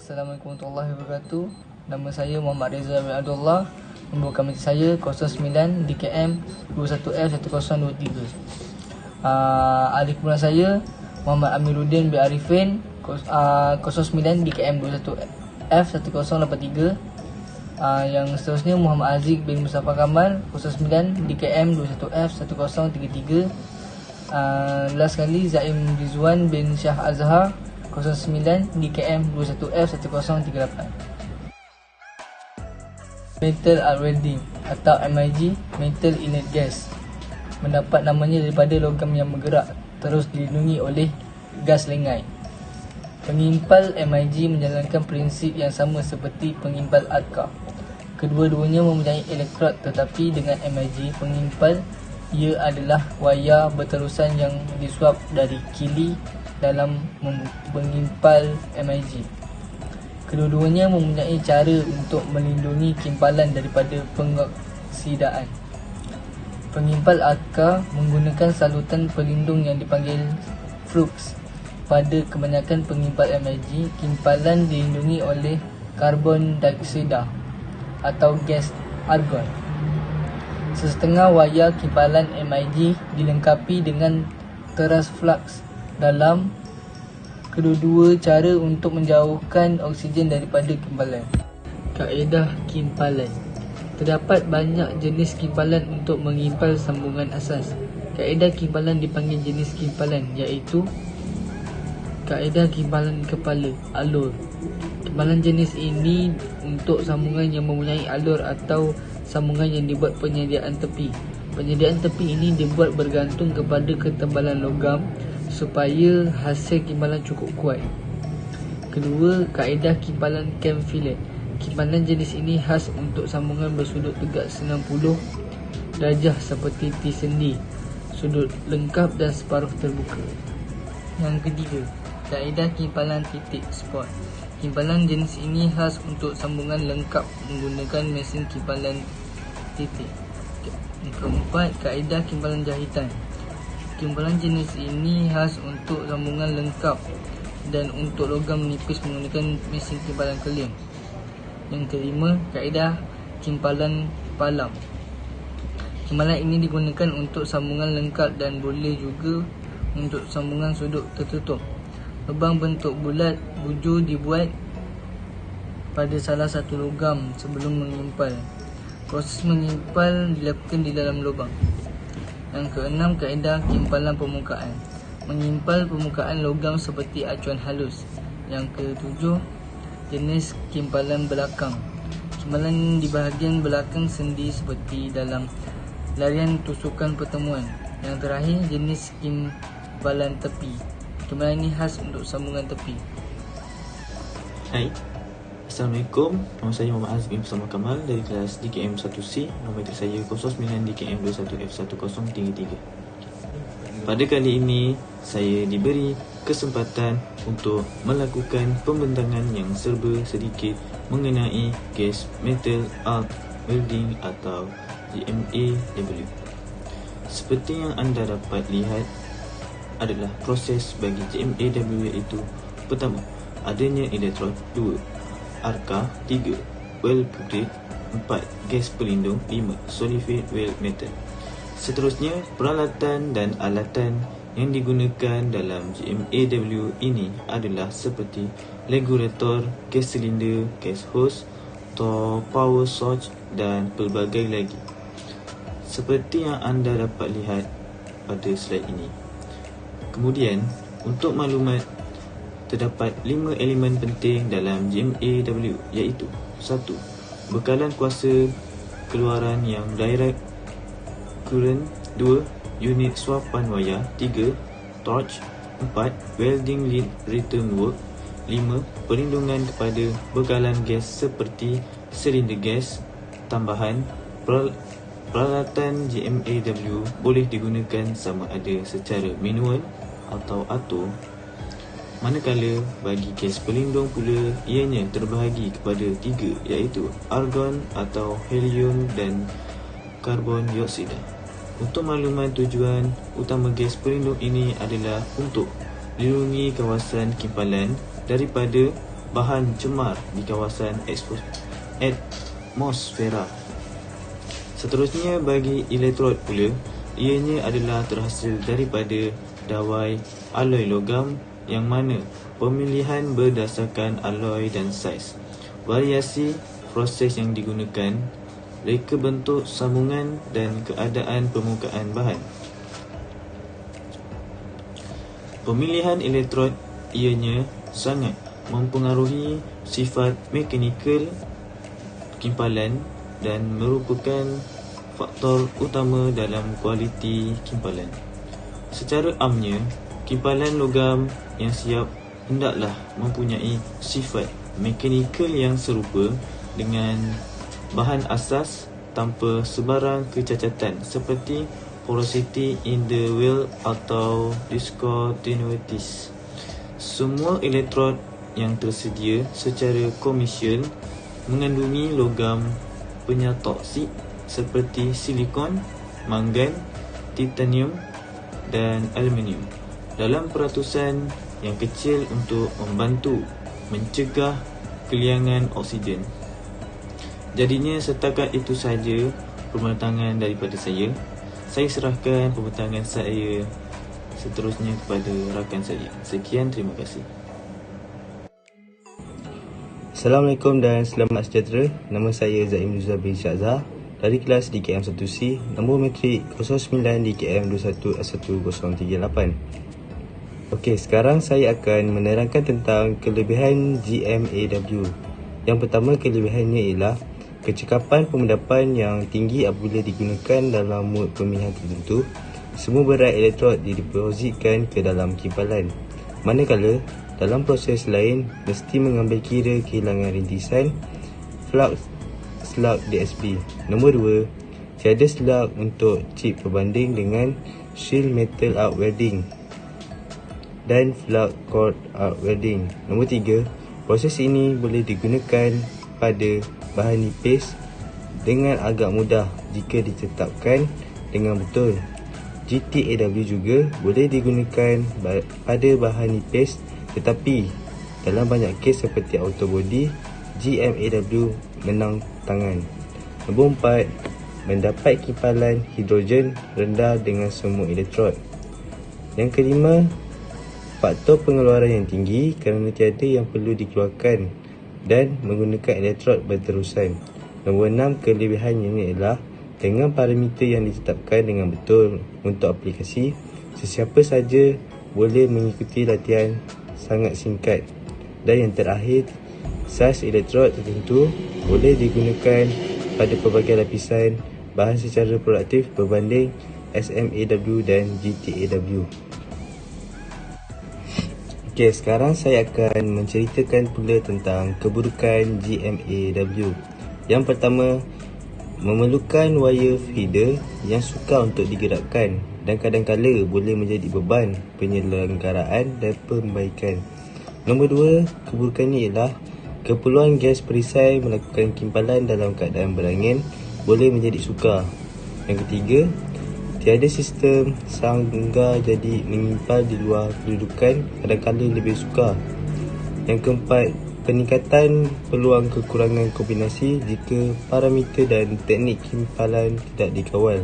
Assalamualaikum warahmatullahi wabarakatuh. Nama saya Muhammad Reza bin Abdullah. Nombor kamera saya 09 DKM 21F1023. Adik kumpulan saya Muhammad Amiruddin bin Arifin 09 DKM 21F1083. Yang seterusnya Muhammad Aziz bin Mustafa Kamal 09 DKM 21F1033. Last kali Zaim Rizwan bin Syah Azhar 09 DKM 21F1038. Metal Arc Welding atau MIG, Metal Inert Gas, mendapat namanya daripada logam yang bergerak terus dilindungi oleh gas lengai. Pengimpal MIG menjalankan prinsip yang sama seperti pengimpal ARCA. Kedua-duanya mempunyai elektrod, tetapi dengan MIG pengimpal ia adalah wayar berterusan yang disuap dari kili dalam mengimpal MIG. Kedua-duanya mempunyai cara untuk melindungi kimpalan daripada pengoksidaan. Pengimpal ARCA menggunakan salutan pelindung yang dipanggil flux. Pada kebanyakan pengimpal MIG, kimpalan dilindungi oleh karbon dioksida atau gas argon. Sesetengah wayar kimpalan MIG dilengkapi dengan teras flux. Dalam kedua-dua cara untuk menjauhkan oksigen daripada kimpalan. Kaedah kimpalan. Terdapat banyak jenis kimpalan untuk mengimpal sambungan asas. Kaedah kimpalan dipanggil jenis kimpalan, iaitu kaedah kimpalan kepala, alur. Kimpalan jenis ini untuk sambungan yang mempunyai alur atau sambungan yang dibuat penyediaan tepi. Penyediaan tepi ini dibuat bergantung kepada ketebalan logam supaya hasil kimpalan cukup kuat. Kedua, kaedah kimpalan cam fillet. Kimpalan jenis ini khas untuk sambungan bersudut tegak 90 darjah seperti T sendi, sudut lengkap dan separuh terbuka. Yang ketiga, kaedah kimpalan titik spot. Kimpalan jenis ini khas untuk sambungan lengkap menggunakan mesin kimpalan titik. Yang keempat, kaedah kimpalan jahitan. Kimpalan jenis ini khas untuk sambungan lengkap dan untuk logam nipis menggunakan mesin kimpalan kelem. Yang kelima, kaedah kimpalan palam. Kimpalan ini digunakan untuk sambungan lengkap dan boleh juga untuk sambungan sudut tertutup. Lubang bentuk bulat bujur dibuat pada salah satu logam sebelum mengimpal. Proses mengimpal dilakukan di dalam lubang. Yang keenam, kaedah kimpalan permukaan. Mengimpal permukaan logam seperti acuan halus. Yang ketujuh, jenis kimpalan belakang. Kimpalan di bahagian belakang sendi seperti dalam larian tusukan pertemuan. Yang terakhir, jenis kimpalan tepi. Kimpalan ini khas untuk sambungan tepi. Hai, Assalamualaikum. Nama saya Muhammad Aziz bin Mustafa Kamal dari kelas DKM 1C. Nombor saya 09 DKM 21F1033. Pada kali ini, saya diberi kesempatan untuk melakukan pembentangan yang serba sedikit mengenai gas metal arc welding atau GMAW. Seperti yang anda dapat lihat adalah proses bagi GMAW iaitu: pertama, adanya elektrod; 2, ARCA; 3, weld putih; 4, gas pelindung; 5, solidified weld metal. Seterusnya, peralatan dan alatan yang digunakan dalam GMAW ini adalah seperti regulator, gas silinder, gas hose, power source dan pelbagai lagi. Seperti yang anda dapat lihat pada slide ini. Kemudian, untuk maklumat, terdapat 5 elemen penting dalam GMAW, iaitu: 1. Bekalan kuasa keluaran yang direct current; 2. Unit suapan wayar; 3. Torch; 4. Welding lead return work; 5. Perlindungan kepada bekalan gas seperti silinder gas tambahan. Peralatan GMAW boleh digunakan sama ada secara manual atau auto. Manakala bagi gas pelindung pula, ianya terbahagi kepada 3, iaitu argon atau helium dan karbon dioksida. Untuk makluman, tujuan utama gas pelindung ini adalah untuk melindungi kawasan kimpalan daripada bahan cemar di kawasan atmosfera. Seterusnya, bagi elektrod pula, ianya adalah terhasil daripada dawai aloi logam yang mana pemilihan berdasarkan aloi dan saiz, variasi proses yang digunakan, reka bentuk sambungan dan keadaan permukaan bahan. Pemilihan elektrod ianya sangat mempengaruhi sifat mekanikal kimpalan dan merupakan faktor utama dalam kualiti kimpalan. Secara amnya, kimpalan logam yang siap hendaklah mempunyai sifat mekanikal yang serupa dengan bahan asas tanpa sebarang kecacatan seperti porosity in the wheel atau discontinuities. Semua elektrod yang tersedia secara komersial mengandungi logam penyatoksik seperti silikon, mangan, titanium dan aluminium dalam peratusan yang kecil untuk membantu mencegah keliangan oksigen. Jadinya setakat itu saja pembentangan daripada saya. Saya serahkan pembentangan saya seterusnya kepada rakan saya. Sekian, terima kasih. Assalamualaikum dan selamat sejahtera. Nama saya Zaim Nuzul bin Syahzah dari kelas DKM 1C, nombor matrik 09 DKM 211038. Okey, sekarang saya akan menerangkan tentang kelebihan GMAW. Yang pertama, kelebihannya ialah kecekapan pemendapan yang tinggi apabila digunakan dalam mod pemilihan tertentu. Semua berat elektrod didepositkan ke dalam kimpalan, manakala dalam proses lain mesti mengambil kira kehilangan rintisan flux slug DSP. Nombor 2, tiada slug untuk chip berbanding dengan shield metal arc welding dan flux cord arc welding. Nombor 3, proses ini boleh digunakan pada bahan nipis dengan agak mudah jika ditetapkan dengan betul. GTAW juga boleh digunakan pada bahan nipis, tetapi dalam banyak kes seperti auto body, GMAW menang tangan. Nombor 4, mendapat kimpalan hidrogen rendah dengan semua elektrod. Yang kelima, faktor pengeluaran yang tinggi kerana tiada yang perlu dikeluarkan dan menggunakan elektrod berterusan. Nombor 6, kelebihannya ialah dengan parameter yang ditetapkan dengan betul untuk aplikasi, sesiapa saja boleh mengikuti latihan sangat singkat. Dan yang terakhir, saiz elektrod tertentu boleh digunakan pada pelbagai lapisan bahan secara produktif berbanding SMAW dan GTAW. Okey, sekarang saya akan menceritakan pula tentang keburukan GMAW. Yang pertama, memerlukan wire feeder yang sukar untuk digerakkan dan kadang-kala boleh menjadi beban penyelenggaraan dan perbaikan. Nombor 2, keburukannya ialah keperluan gas perisai melakukan kimpalan dalam keadaan berangin boleh menjadi sukar. Yang ketiga, tiada sistem sangga jadi mengimpal di luar kedudukan kadang-kala lebih sukar. Yang keempat, peningkatan peluang kekurangan kombinasi jika parameter dan teknik kimpalan tidak dikawal.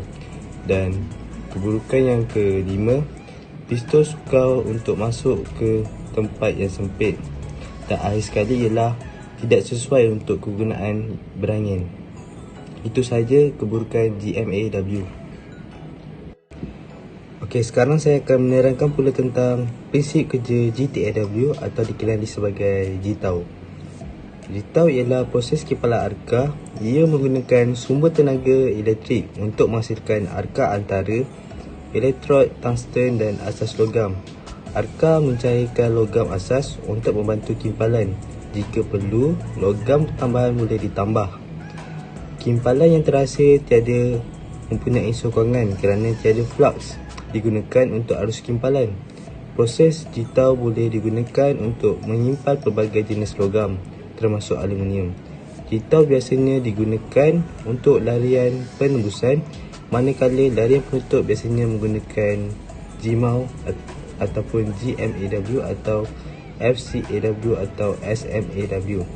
Dan keburukan yang kelima, pistol sukar untuk masuk ke tempat yang sempit. Dan akhir sekali ialah tidak sesuai untuk kegunaan berangin. Itu sahaja keburukan GMAW. Okey, sekarang saya akan menerangkan pula tentang prinsip kerja GTAW atau dikenali sebagai GTAW. GTAW ialah proses kimpalan arka. Ia menggunakan sumber tenaga elektrik untuk menghasilkan arka antara elektrod tungsten dan asas logam. Arka mencairkan logam asas untuk membantu kimpalan. Jika perlu, logam tambahan boleh ditambah. Kimpalan yang terhasil tiada mempunyai sokongan kerana tiada flux digunakan untuk arus kimpalan. Proses GTAW boleh digunakan untuk menyimpal pelbagai jenis logam termasuk aluminium. GTAW biasanya digunakan untuk larian penembusan, manakala larian penutup biasanya menggunakan GMAW ataupun GMAW atau FCAW atau SMAW.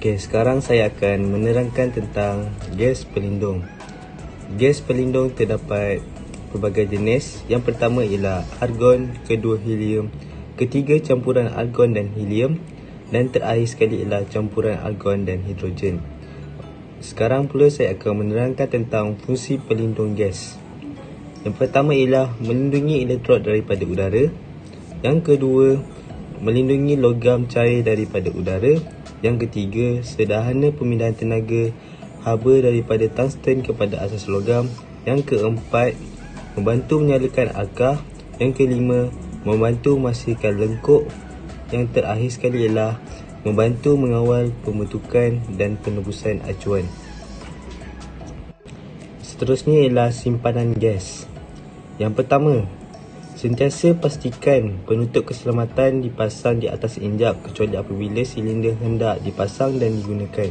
Okey, sekarang saya akan menerangkan tentang gas pelindung. Gas pelindung terdapat pelbagai jenis. Yang pertama ialah argon, kedua helium, ketiga campuran argon dan helium, dan terakhir sekali ialah campuran argon dan hidrogen. Sekarang pula saya akan menerangkan tentang fungsi pelindung gas. Yang pertama ialah melindungi elektrod daripada udara. Yang kedua, melindungi logam cair daripada udara. Yang ketiga, sederhana pemindahan tenaga haba daripada tungsten kepada asas logam. Yang keempat, membantu menyalakan arkah. Yang kelima, membantu memastikan lengkuk. Yang terakhir sekali ialah membantu mengawal pembentukan dan penebusan acuan. Seterusnya ialah simpanan gas. Yang pertama, sentiasa pastikan penutup keselamatan dipasang di atas injap kecuali apabila silinder hendak dipasang dan digunakan.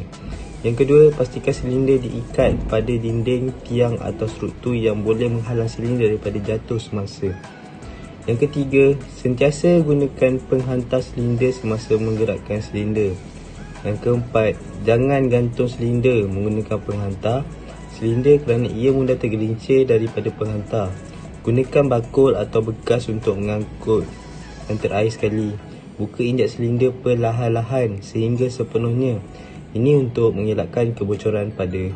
Yang kedua, pastikan silinder diikat pada dinding, tiang atau struktur yang boleh menghalang silinder daripada jatuh semasa. Yang ketiga, sentiasa gunakan penghantar silinder semasa menggerakkan silinder. Yang keempat, jangan gantung silinder menggunakan penghantar silinder kerana ia mudah tergelincir daripada penghantar. Gunakan bakul atau bekas untuk mengangkut. Dan terakhir sekali, buka injap silinder perlahan-lahan sehingga sepenuhnya. Ini untuk mengelakkan kebocoran pada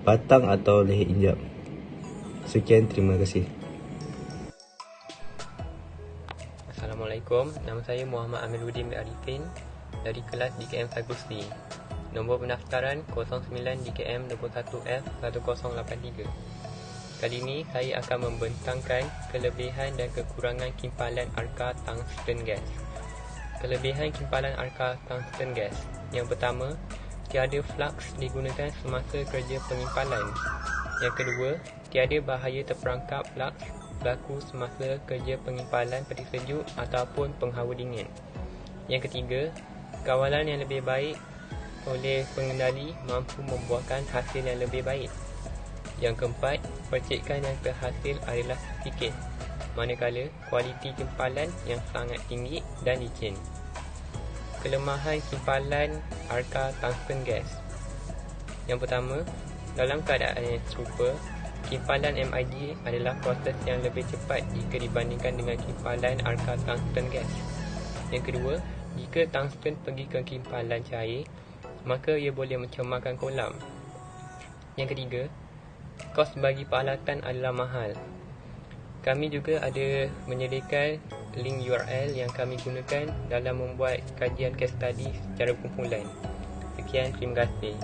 batang atau leher injap. Sekian, terima kasih. Assalamualaikum, nama saya Muhammad Amiruddin Arifin dari kelas DKM Fakulti. Nombor pendaftaran 09 DKM 21F 1083. Kali ini saya akan membentangkan kelebihan dan kekurangan kimpalan arka tungsten gas. Kelebihan kimpalan arka tungsten gas. Yang pertama, tiada flux digunakan semasa kerja pengimpalan. Yang kedua, tiada bahaya terperangkap flux berlaku semasa kerja pengimpalan peti sejuk ataupun penghawa dingin. Yang ketiga, kawalan yang lebih baik oleh pengendali mampu membuahkan hasil yang lebih baik. Yang keempat, percikan yang terhasil adalah sedikit, manakala kualiti kimpalan yang sangat tinggi dan licin. Kelemahan kimpalan arka tungsten gas. Yang pertama, dalam keadaan yang serupa, kimpalan MIG adalah proses yang lebih cepat jika dibandingkan dengan kimpalan arka tungsten gas. Yang kedua, jika tungsten pergi ke kimpalan cair, maka ia boleh mencemarkan kolam. Yang ketiga, kos bagi peralatan adalah mahal. Kami juga ada menyediakan link URL yang kami gunakan dalam membuat kajian case study secara kumpulan. Sekian, terima kasih.